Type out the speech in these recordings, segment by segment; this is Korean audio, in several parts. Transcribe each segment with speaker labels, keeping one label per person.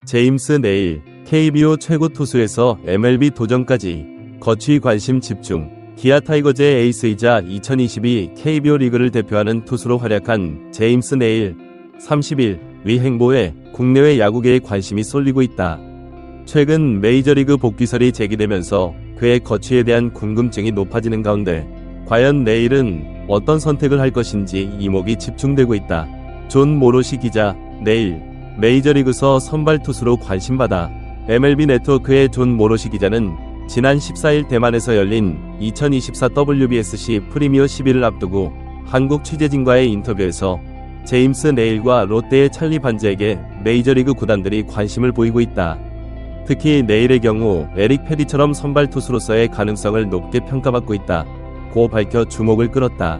Speaker 1: 제임스 네일, KBO 최고 투수에서 MLB 도전까지 거취 관심 집중. 기아 타이거즈의 에이스이자 2022 KBO 리그를 대표하는 투수로 활약한 제임스 네일, 30일 위 행보에 국내외 야구계에 관심이 쏠리고 있다. 최근 메이저리그 복귀설이 제기되면서 그의 거취에 대한 궁금증이 높아지는 가운데 과연 네일은 어떤 선택을 할 것인지 이목이 집중되고 있다. 존 모로시 기자, 네일, 메이저리그서 선발 투수로 관심받아. MLB 네트워크의 존 모로시 기자는 지난 14일 대만에서 열린 2024 WBSC 프리미어 11을 앞두고 한국 취재진과의 인터뷰에서 제임스 네일과 롯데의 찰리 반즈에게 메이저리그 구단들이 관심을 보이고 있다. 특히 네일의 경우 에릭 패디처럼 선발 투수로서의 가능성을 높게 평가받고 있다. 고 밝혀 주목을 끌었다.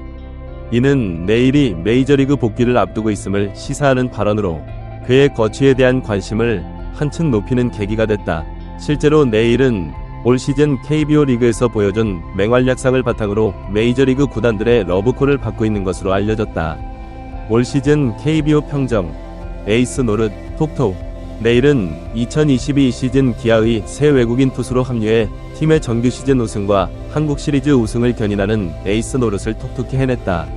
Speaker 1: 이는 네일이 메이저리그 복귀를 앞두고 있음을 시사하는 발언으로 그의 거취에 대한 관심을 한층 높이는 계기가 됐다. 실제로 네일은 올 시즌 KBO 리그에서 보여준 맹활약상을 바탕으로 메이저리그 구단들의 러브콜을 받고 있는 것으로 알려졌다. 올 시즌 KBO 평정, 에이스 노릇, 톡톡. 네일은 2022 시즌 기아의 새 외국인 투수로 합류해 팀의 정규 시즌 우승과 한국 시리즈 우승을 견인하는 에이스 노릇을 톡톡히 해냈다.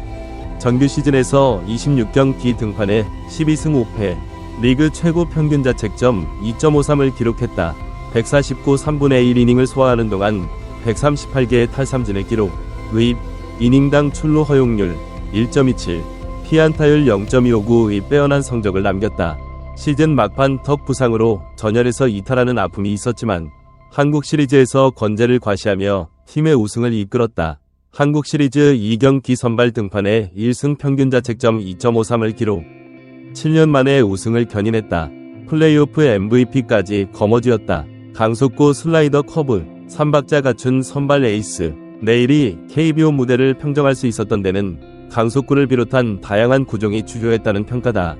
Speaker 1: 정규 시즌에서 26경기 등판해 12승 5패, 리그 최고 평균 자책점 2.53을 기록했다. 149 3분의 1이닝을 소화하는 동안 138개의 탈삼진을 기록, 의입, 이닝당 출루 허용률 1.27, 피안타율 0.259의 빼어난 성적을 남겼다. 시즌 막판 턱 부상으로 전열에서 이탈하는 아픔이 있었지만 한국 시리즈에서 건재를 과시하며 팀의 우승을 이끌었다. 한국 시리즈 2경기 선발 등판에 1승 평균 자책점 2.53을 기록, 7년 만에 우승을 견인했다. 플레이오프 MVP까지 거머쥐었다. 강속구 슬라이더 커브, 3박자 갖춘 선발 에이스. 네일이 KBO 무대를 평정할 수 있었던 데는 강속구를 비롯한 다양한 구종이 주요했다는 평가다.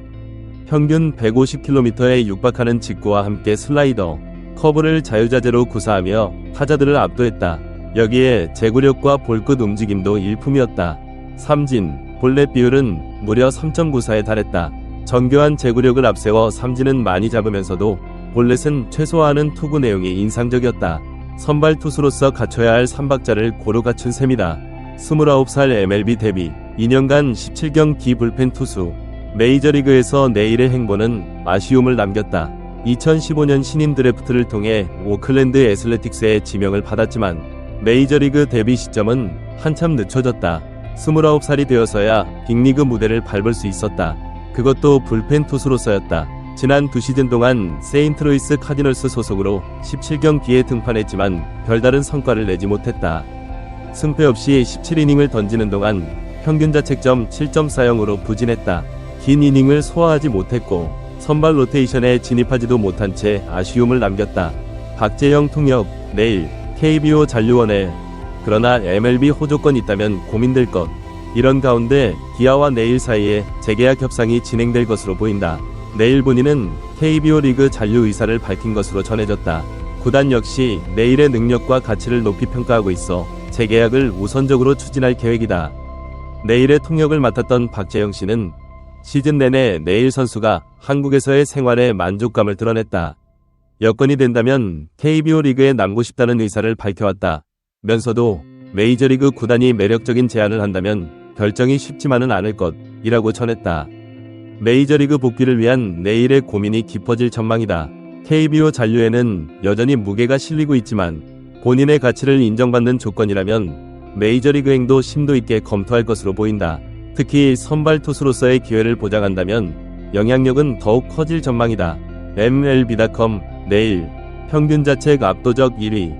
Speaker 1: 평균 150km에 육박하는 직구와 함께 슬라이더, 커브를 자유자재로 구사하며 타자들을 압도했다. 여기에 제구력과 볼끝 움직임도 일품이었다. 삼진, 볼넷 비율은 무려 3.94에 달했다. 정교한 제구력을 앞세워 삼진은 많이 잡으면서도 볼넷은 최소화하는 투구 내용이 인상적이었다. 선발 투수로서 갖춰야 할 3박자를 고루 갖춘 셈이다. 29살 MLB 데뷔, 2년간 17경기 불펜 투수. 메이저리그에서 네일의 행보는 아쉬움을 남겼다. 2015년 신인 드래프트를 통해 오클랜드 애슬레틱스의 지명을 받았지만 메이저리그 데뷔 시점은 한참 늦춰졌다. 29살이 되어서야 빅리그 무대를 밟을 수 있었다. 그것도 불펜 투수로서였다. 지난 2시즌 동안 세인트루이스 카디널스 소속으로 17경기에 등판했지만 별다른 성과를 내지 못했다. 승패 없이 17이닝을 던지는 동안 평균 자책점 7.40으로 부진했다. 긴 이닝을 소화하지 못했고 선발 로테이션에 진입하지도 못한 채 아쉬움을 남겼다. 박재영 통역, 네일, KBO 잔류원에. 그러나 MLB 호조권 있다면 고민될 것. 이런 가운데 기아와 네일 사이에 재계약 협상이 진행될 것으로 보인다. 네일 본인은 KBO 리그 잔류 의사를 밝힌 것으로 전해졌다. 구단 역시 네일의 능력과 가치를 높이 평가하고 있어 재계약을 우선적으로 추진할 계획이다. 네일의 통역을 맡았던 박재영 씨는 시즌 내내 네일 선수가 한국에서의 생활에 만족감을 드러냈다. 여건이 된다면 KBO 리그에 남고 싶다는 의사를 밝혀왔다. 면서도 메이저리그 구단이 매력적인 제안을 한다면 결정이 쉽지만은 않을 것이라고 전했다. 메이저리그 복귀를 위한 네일의 고민이 깊어질 전망이다. KBO 잔류에는 여전히 무게가 실리고 있지만 본인의 가치를 인정받는 조건이라면 메이저리그행도 심도 있게 검토할 것으로 보인다. 특히 선발 투수로서의 기회를 보장한다면 영향력은 더욱 커질 전망이다. MLB.com, 네일, 평균 자책 압도적 1위,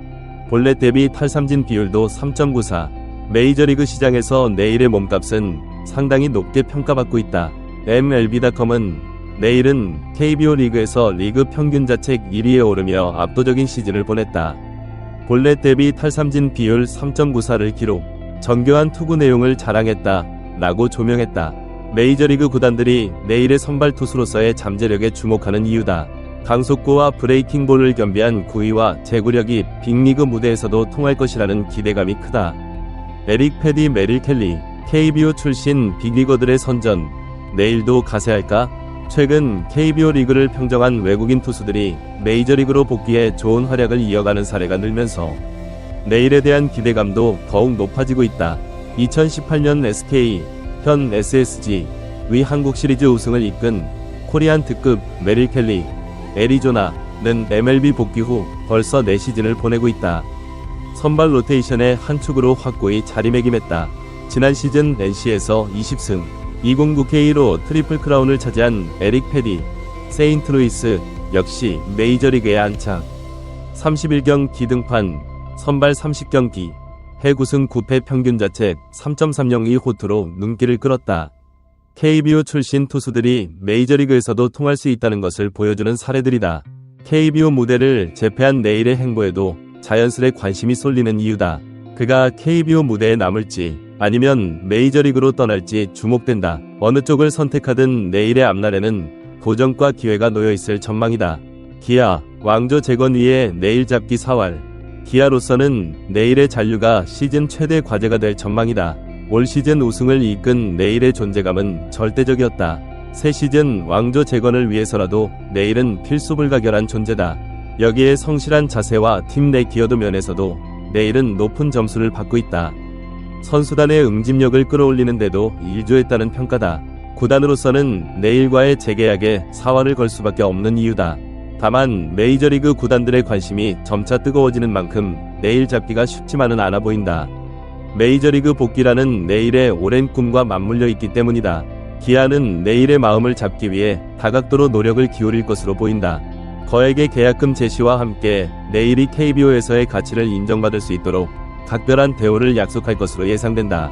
Speaker 1: 볼넷 대비 탈삼진 비율도 3.94. 메이저리그 시장에서 네일의 몸값은 상당히 높게 평가받고 있다. MLB.com은 네일은 KBO 리그에서 리그 평균 자책 1위에 오르며 압도적인 시즌을 보냈다. 볼넷 대비 탈삼진 비율 3.94를 기록, 정교한 투구 내용을 자랑했다 라고 조명했다. 메이저리그 구단들이 네일의 선발 투수로서의 잠재력에 주목하는 이유다. 강속구와 브레이킹볼을 겸비한 구위와 제구력이 빅리그 무대에서도 통할 것이라는 기대감이 크다. 에릭 패디 메릴 켈리, KBO 출신 빅리거들의 선전, 내일도 가세할까? 최근 KBO 리그를 평정한 외국인 투수들이 메이저리그로 복귀해 좋은 활약을 이어가는 사례가 늘면서 내일에 대한 기대감도 더욱 높아지고 있다. 2018년 SK, 현 SSG, 위 한국 시리즈 우승을 이끈 코리안 특급 메릴 켈리, 애리조나는 MLB 복귀 후 벌써 4시즌을 보내고 있다. 선발 로테이션의 한 축으로 확고히 자리매김했다. 지난 시즌 NC에서 20승, 209K로 트리플 크라운을 차지한 에릭 패디, 세인트루이스 역시 메이저리그에 안착. 31경기 등판, 선발 30경기, 해구승 9패 평균 자책 3.302 호투로 눈길을 끌었다. KBO 출신 투수들이 메이저리그에서도 통할 수 있다는 것을 보여주는 사례들이다. KBO 무대를 제패한 내일의 행보에도 자연스레 관심이 쏠리는 이유다. 그가 KBO 무대에 남을지 아니면 메이저리그로 떠날지 주목된다. 어느 쪽을 선택하든 내일의 앞날에는 도전과 기회가 놓여있을 전망이다. 기아, 왕조 재건 위에 내일 잡기 4할. 기아로서는 내일의 잔류가 시즌 최대 과제가 될 전망이다. 올 시즌 우승을 이끈 내일의 존재감은 절대적이었다. 새 시즌 왕조 재건을 위해서라도 내일은 필수불가결한 존재다. 여기에 성실한 자세와 팀 내 기여도 면에서도 내일은 높은 점수를 받고 있다. 선수단의 응집력을 끌어올리는 데도 일조했다는 평가다. 구단으로서는 내일과의 재계약에 사활을 걸 수밖에 없는 이유다. 다만 메이저리그 구단들의 관심이 점차 뜨거워지는 만큼 내일 잡기가 쉽지만은 않아 보인다. 메이저리그 복귀라는 내일의 오랜 꿈과 맞물려 있기 때문이다. 기아는 내일의 마음을 잡기 위해 다각도로 노력을 기울일 것으로 보인다. 거액의 계약금 제시와 함께 내일이 KBO에서의 가치를 인정받을 수 있도록 각별한 대우를 약속할 것으로 예상된다.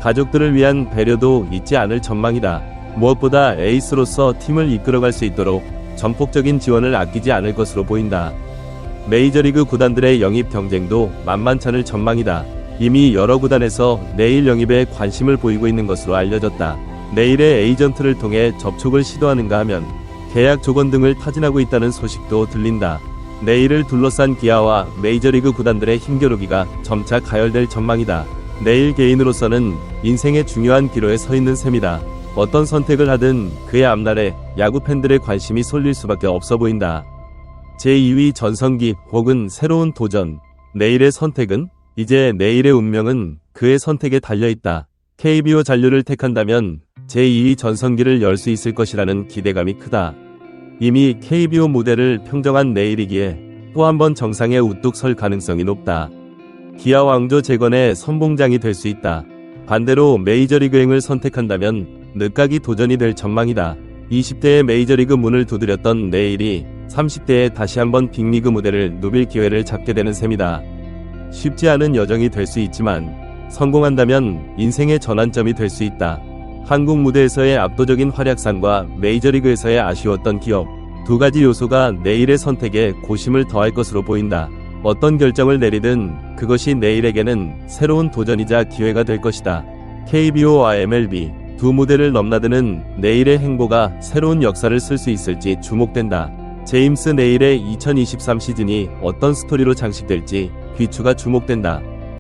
Speaker 1: 가족들을 위한 배려도 잊지 않을 전망이다. 무엇보다 에이스로서 팀을 이끌어갈 수 있도록 전폭적인 지원을 아끼지 않을 것으로 보인다. 메이저리그 구단들의 영입 경쟁도 만만찮을 전망이다. 이미 여러 구단에서 내일 영입에 관심을 보이고 있는 것으로 알려졌다. 내일의 에이전트를 통해 접촉을 시도하는가 하면 계약 조건 등을 타진하고 있다는 소식도 들린다. 내일을 둘러싼 기아와 메이저리그 구단들의 힘겨루기가 점차 가열될 전망이다. 내일 개인으로서는 인생의 중요한 기로에 서 있는 셈이다. 어떤 선택을 하든 그의 앞날에 야구 팬들의 관심이 쏠릴 수밖에 없어 보인다. 제2위 전성기 혹은 새로운 도전. 내일의 선택은? 이제 내일의 운명은 그의 선택에 달려있다. KBO 잔류를 택한다면 제2위 전성기를 열 수 있을 것이라는 기대감이 크다. 이미 KBO 무대를 평정한 내일이기에 또 한 번 정상에 우뚝 설 가능성이 높다. 기아 왕조 재건의 선봉장이 될 수 있다. 반대로 메이저리그행을 선택한다면 늦가기 도전이 될 전망이다. 20대의 메이저리그 문을 두드렸던 내일이 30대에 다시 한번 빅리그 무대를 누빌 기회를 잡게 되는 셈이다. 쉽지 않은 여정이 될 수 있지만 성공한다면 인생의 전환점이 될 수 있다. 한국 무대에서의 압도적인 활약상과 메이저리그에서의 아쉬웠던 기억, 두 가지 요소가 내일의 선택에 고심을 더할 것으로 보인다. 어떤 결정을 내리든 그것이 내일에게는 새로운 도전이자 기회가 될 것이다. KBO와 MLB 두 무대를 넘나드는 내일의 행보가 새로운 역사를 쓸 수 있을지 주목된다. 제임스 내일의 2023 시즌이 어떤 스토리로 장식될지 귀추가 주목된다.